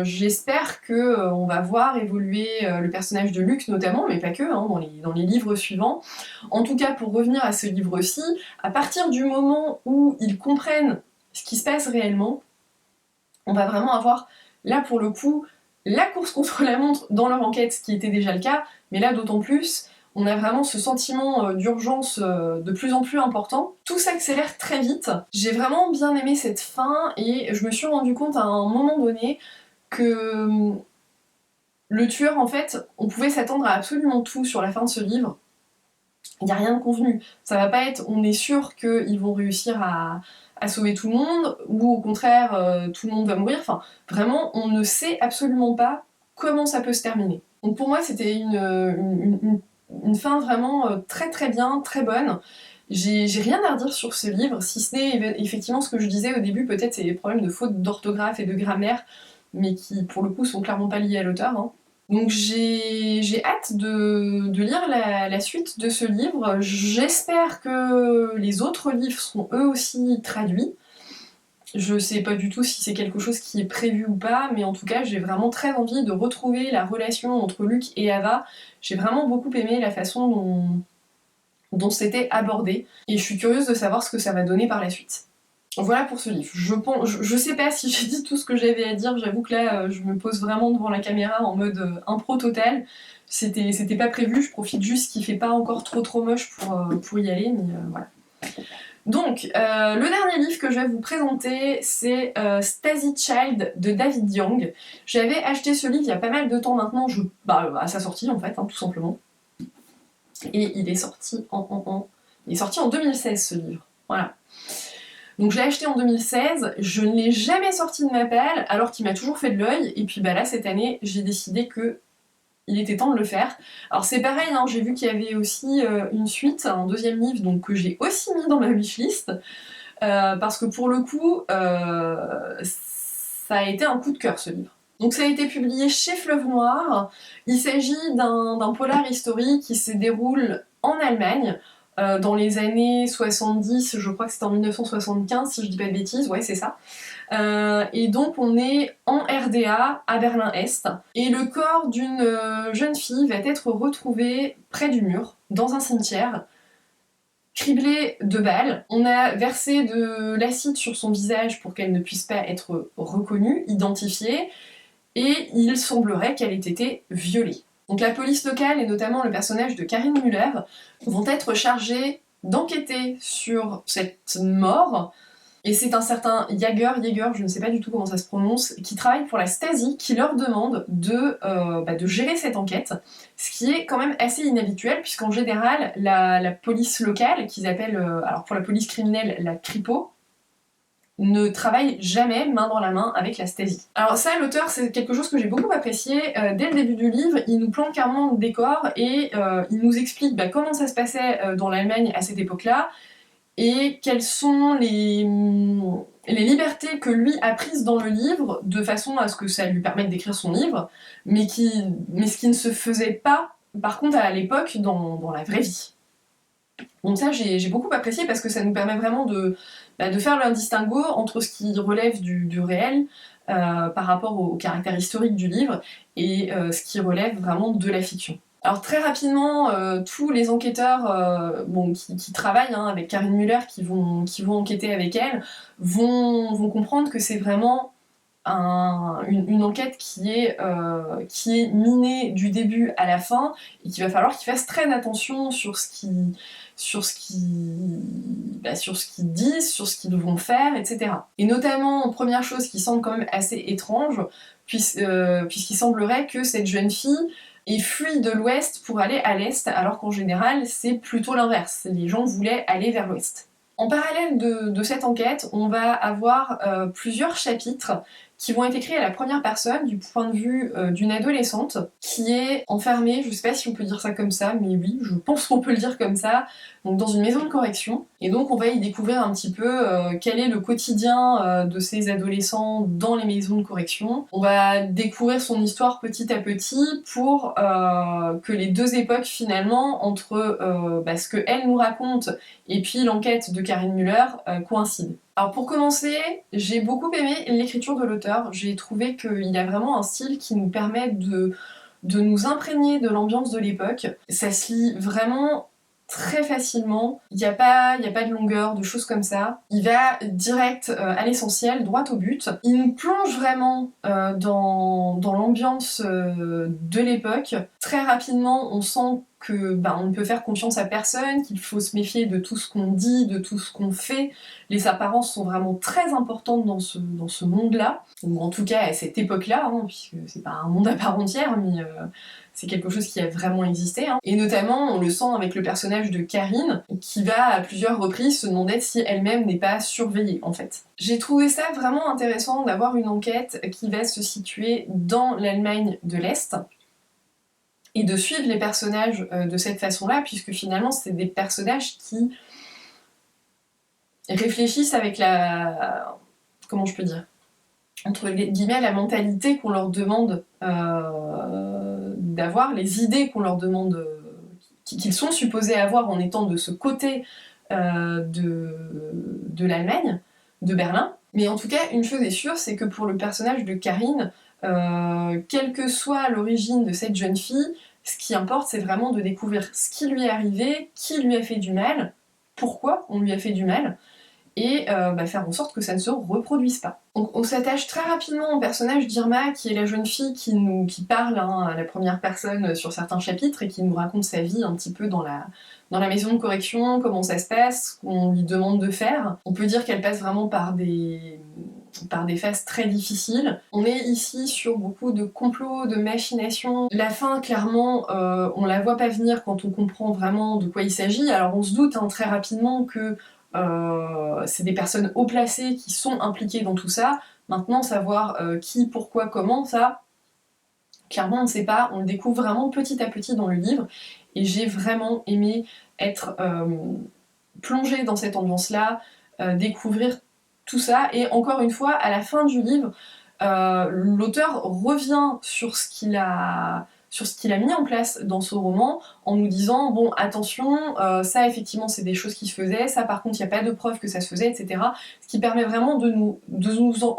j'espère que on va voir évoluer le personnage de Luc notamment, mais pas que, hein, dans les livres suivants. En tout cas, pour revenir à ce livre-ci, à partir du moment où ils comprennent ce qui se passe réellement, on va vraiment avoir, là pour le coup, la course contre la montre dans leur enquête, ce qui était déjà le cas, mais là d'autant plus, on a vraiment ce sentiment d'urgence de plus en plus important. Tout s'accélère très vite. J'ai vraiment bien aimé cette fin, et je me suis rendu compte à un moment donné que le tueur, en fait, on pouvait s'attendre à absolument tout sur la fin de ce livre. Il n'y a rien de convenu. Ça va pas être, on est sûr qu'ils vont réussir à sauver tout le monde, ou au contraire, tout le monde va mourir. Enfin, vraiment, on ne sait absolument pas comment ça peut se terminer. Donc pour moi, c'était une fin vraiment très très bien, très bonne. J'ai rien à redire sur ce livre, si ce n'est effectivement ce que je disais au début, peut-être c'est les problèmes de faute d'orthographe et de grammaire, mais qui pour le coup sont clairement pas liés à l'auteur, hein. Donc j'ai hâte de lire la suite de ce livre. J'espère que les autres livres seront eux aussi traduits. Je sais pas du tout si c'est quelque chose qui est prévu ou pas, mais en tout cas j'ai vraiment très envie de retrouver la relation entre Luc et Ava. J'ai vraiment beaucoup aimé la façon dont c'était abordé, et je suis curieuse de savoir ce que ça va donner par la suite. Voilà pour ce livre. Je sais pas si j'ai dit tout ce que j'avais à dire, j'avoue que là je me pose vraiment devant la caméra en mode impro total. C'était pas prévu, je profite juste qu'il fait pas encore trop moche pour y aller, mais voilà. Donc, le dernier livre que je vais vous présenter, c'est Stasi Child de David Young. J'avais acheté ce livre il y a pas mal de temps maintenant, à sa sortie en fait, hein, tout simplement. Et il est sorti il est sorti en 2016 ce livre, voilà. Donc je l'ai acheté en 2016, je ne l'ai jamais sorti de ma palle, alors qu'il m'a toujours fait de l'œil, et puis là cette année j'ai décidé que il était temps de le faire. Alors c'est pareil, hein, j'ai vu qu'il y avait aussi une suite, un deuxième livre, donc que j'ai aussi mis dans ma wishlist, parce que pour le coup, ça a été un coup de cœur ce livre. Donc ça a été publié chez Fleuve Noir. Il s'agit d'un polar historique qui se déroule en Allemagne, dans les années 70, je crois que c'était en 1975 si je dis pas de bêtises, ouais c'est ça. Et donc on est en RDA, à Berlin-Est, et le corps d'une jeune fille va être retrouvé près du mur, dans un cimetière, criblé de balles. On a versé de l'acide sur son visage pour qu'elle ne puisse pas être reconnue, identifiée, et il semblerait qu'elle ait été violée. Donc la police locale, et notamment le personnage de Karine Müller, vont être chargés d'enquêter sur cette mort, et c'est un certain Jaeger, je ne sais pas du tout comment ça se prononce, qui travaille pour la Stasi, qui leur demande de gérer cette enquête, ce qui est quand même assez inhabituel, puisqu'en général, la police locale, qu'ils appellent, alors pour la police criminelle, la Kripo, ne travaille jamais main dans la main avec la Stasi. Alors ça, l'auteur, c'est quelque chose que j'ai beaucoup apprécié. Dès le début du livre, il nous plante carrément le décor et il nous explique comment ça se passait dans l'Allemagne à cette époque-là et quelles sont les libertés que lui a prises dans le livre de façon à ce que ça lui permette d'écrire son livre, mais ce qui ne se faisait pas, par contre, à l'époque, dans la vraie vie. Donc ça, j'ai beaucoup apprécié parce que ça nous permet vraiment de faire le distinguo entre ce qui relève du réel par rapport au caractère historique du livre et ce qui relève vraiment de la fiction. Alors très rapidement, tous les enquêteurs qui travaillent avec Karin Müller, qui vont enquêter avec elle, vont comprendre que c'est vraiment une enquête qui est minée du début à la fin et qu'il va falloir qu'ils fassent très attention sur ce qu'ils disent, sur ce qu'ils vont faire, etc. Et notamment, première chose qui semble quand même assez étrange, puisqu'il semblerait que cette jeune fille ait fui de l'ouest pour aller à l'est, alors qu'en général c'est plutôt l'inverse, les gens voulaient aller vers l'ouest. En parallèle de cette enquête, on va avoir plusieurs chapitres qui vont être écrits à la première personne, du point de vue d'une adolescente, qui est enfermée, je sais pas si on peut dire ça comme ça, mais oui, je pense qu'on peut le dire comme ça, donc dans une maison de correction. Et donc on va y découvrir un petit peu quel est le quotidien de ces adolescents dans les maisons de correction. On va découvrir son histoire petit à petit pour que les deux époques finalement, entre ce que elle nous raconte et puis l'enquête de Karin Müller, coïncident. Alors pour commencer, j'ai beaucoup aimé l'écriture de l'auteur. J'ai trouvé qu'il a vraiment un style qui nous permet de nous imprégner de l'ambiance de l'époque. Ça se lit vraiment très facilement. Il n'y a pas de longueur, de choses comme ça. Il va direct à l'essentiel, droit au but. Il nous plonge vraiment dans l'ambiance de l'époque. Très rapidement, on sent que on ne peut faire confiance à personne, qu'il faut se méfier de tout ce qu'on dit, de tout ce qu'on fait. Les apparences sont vraiment très importantes dans ce monde-là, ou en tout cas à cette époque-là, puisque c'est pas un monde à part entière, mais c'est quelque chose qui a vraiment existé. Et notamment, on le sent avec le personnage de Karin, qui va à plusieurs reprises se demander si elle-même n'est pas surveillée, en fait. J'ai trouvé ça vraiment intéressant d'avoir une enquête qui va se situer dans l'Allemagne de l'Est, et de suivre les personnages de cette façon-là, puisque finalement c'est des personnages qui réfléchissent avec comment je peux dire, entre guillemets la mentalité qu'on leur demande d'avoir, les idées qu'on leur demande, qu'ils sont supposés avoir en étant de ce côté de l'Allemagne, de Berlin. Mais en tout cas, une chose est sûre, c'est que pour le personnage de Karin, quelle que soit l'origine de cette jeune fille, ce qui importe, c'est vraiment de découvrir ce qui lui est arrivé, qui lui a fait du mal, pourquoi on lui a fait du mal, et faire en sorte que ça ne se reproduise pas. Donc on s'attache très rapidement au personnage d'Irma, qui est la jeune fille qui parle à la première personne sur certains chapitres, et qui nous raconte sa vie un petit peu dans la maison de correction, comment ça se passe, ce qu'on lui demande de faire. On peut dire qu'elle passe vraiment par des phases très difficiles. On est ici sur beaucoup de complots, de machinations. La fin, clairement, on la voit pas venir quand on comprend vraiment de quoi il s'agit. Alors on se doute très rapidement que c'est des personnes haut placées qui sont impliquées dans tout ça. Maintenant, savoir qui, pourquoi, comment, ça, clairement on ne sait pas. On le découvre vraiment petit à petit dans le livre. Et j'ai vraiment aimé être plongée dans cette ambiance-là, découvrir tout ça, et encore une fois, à la fin du livre, l'auteur revient sur ce qu'il a mis en place dans ce roman, en nous disant, bon, attention, ça effectivement c'est des choses qui se faisaient, ça par contre il n'y a pas de preuve que ça se faisait, etc. Ce qui permet vraiment de nous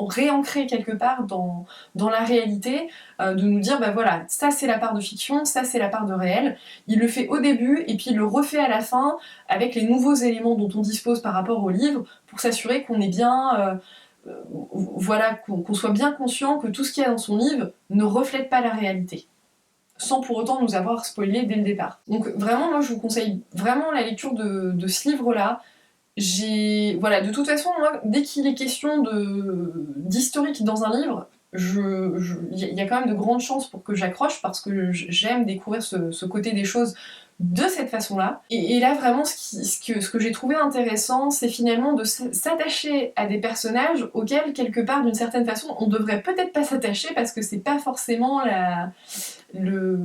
réancrer quelque part dans la réalité, de nous dire, voilà, ça c'est la part de fiction, ça c'est la part de réel. Il le fait au début, et puis il le refait à la fin, avec les nouveaux éléments dont on dispose par rapport au livre, pour s'assurer qu'on est bien... qu'on soit bien conscient que tout ce qu'il y a dans son livre ne reflète pas la réalité, sans pour autant nous avoir spoilé dès le départ. Donc vraiment, moi je vous conseille vraiment la lecture de ce livre-là. De toute façon, moi, dès qu'il est question d'historique dans un livre, il y a quand même de grandes chances pour que j'accroche, parce que j'aime découvrir ce côté des choses de cette façon-là. Et là, vraiment, ce que j'ai trouvé intéressant, c'est finalement de s'attacher à des personnages auxquels, quelque part, d'une certaine façon, on devrait peut-être pas s'attacher parce que c'est pas forcément le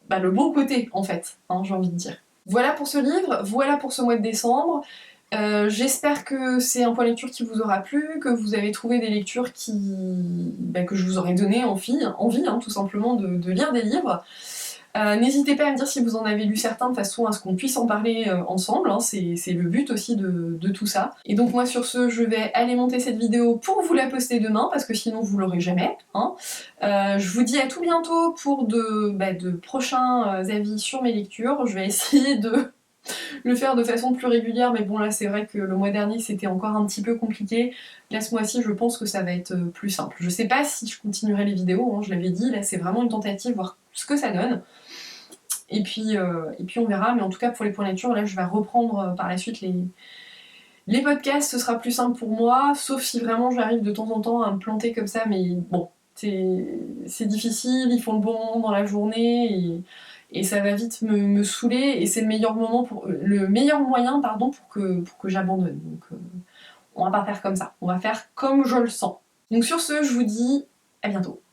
bon côté, en fait, hein, j'ai envie de dire. Voilà pour ce livre, voilà pour ce mois de décembre. J'espère que c'est un point de lecture qui vous aura plu, que vous avez trouvé des lectures que je vous aurais donné envie hein, tout simplement de lire des livres. N'hésitez pas à me dire si vous en avez lu certains de façon à ce qu'on puisse en parler ensemble, hein, c'est le but aussi de tout ça. Et donc moi sur ce, je vais aller monter cette vidéo pour vous la poster demain, parce que sinon vous l'aurez jamais. Hein. Je vous dis à tout bientôt pour de prochains avis sur mes lectures. Je vais essayer de le faire de façon plus régulière, mais bon là c'est vrai que le mois dernier c'était encore un petit peu compliqué. Là ce mois-ci je pense que ça va être plus simple. Je sais pas si je continuerai les vidéos, hein, je l'avais dit, là c'est vraiment une tentative, voir ce que ça donne. Et puis on verra, mais en tout cas pour les points lecture, là je vais reprendre par la suite les podcasts, ce sera plus simple pour moi, sauf si vraiment j'arrive de temps en temps à me planter comme ça, mais bon, c'est difficile, ils font le bon moment dans la journée, et ça va vite me saouler, et c'est le meilleur moyen pour que j'abandonne. Donc on va pas faire comme ça, on va faire comme je le sens. Donc sur ce, je vous dis à bientôt.